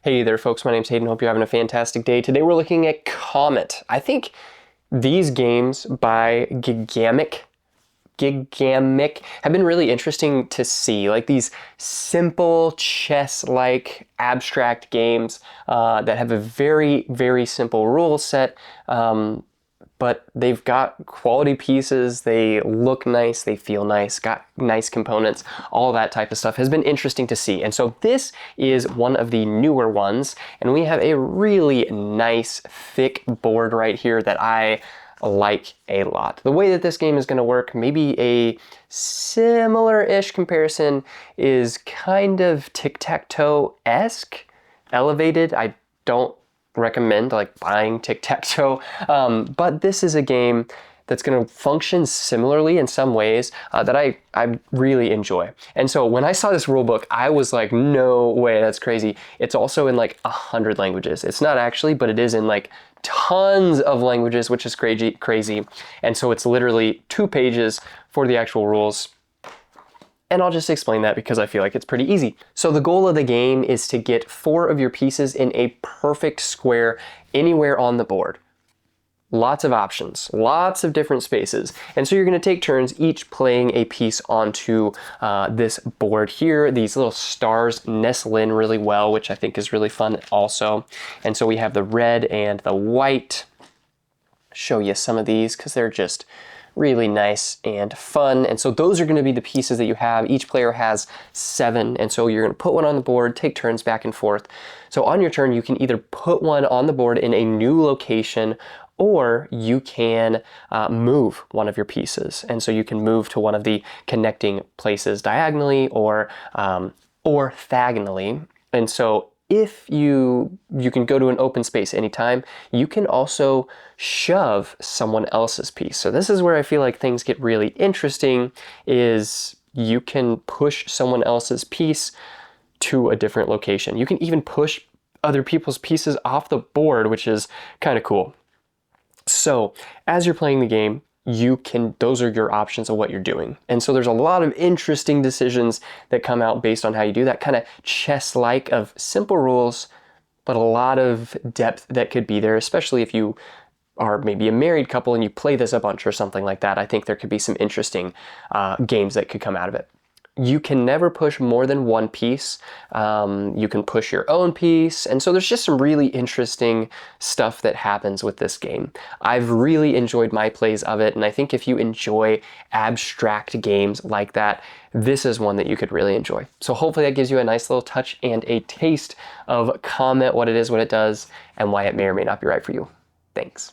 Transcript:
Hey there folks, my name's Hayden. Hope you're having a fantastic day. Today we're looking at Qomet. I think these games by Gigamic have been really interesting to see. Like these simple chess-like abstract games that have a very, very simple rule set, but they've got quality pieces, they look nice, they feel nice, got nice components, all that type of stuff has been interesting to see. And so this is one of the newer ones, and we have a really nice thick board right here that I like a lot. The way that this game is going to work, maybe a similar-ish comparison, is kind of tic-tac-toe-esque, elevated. I don't recommend like buying tic-tac-toe, but this is a game that's going to function similarly in some ways that I really enjoy. And so when I saw this rule book, I was like, no way, that's crazy. It's also in like 100 languages. It's not actually, but it is in like tons of languages, which is crazy. And so it's literally 2 pages for the actual rules. And I'll just explain that because I feel like it's pretty easy. So the goal of the game is to get 4 of your pieces in a perfect square anywhere on the board. Lots of options, lots of different spaces. And so you're going to take turns each playing a piece onto this board here. These little stars nestle in really well, which I think is really fun also. And so we have the red and the white. Show you some of these because they're just really nice and fun. And so those are going to be the pieces that you have. Each player has 7, and so you're going to put one on the board, take turns back and forth. So on your turn, you can either put one on the board in a new location, or you can move one of your pieces. And so you can move to one of the connecting places diagonally or orthogonally. And so if you can go to an open space anytime, you can also shove someone else's piece. So this is where I feel like things get really interesting, is you can push someone else's piece to a different location. You can even push other people's pieces off the board, which is kind of cool. So as you're playing the game, those are your options of what you're doing. And so there's a lot of interesting decisions that come out based on how you do that, kind of chess-like of simple rules, but a lot of depth that could be there, especially if you are maybe a married couple and you play this a bunch or something like that. I think there could be some interesting games that could come out of it. You can never push more than 1 piece. You can push your own piece. And so there's just some really interesting stuff that happens with this game. I've really enjoyed my plays of it. And I think if you enjoy abstract games like that, this is one that you could really enjoy. So hopefully that gives you a nice little touch and a taste of Qomet, what it is, what it does, and why it may or may not be right for you. Thanks.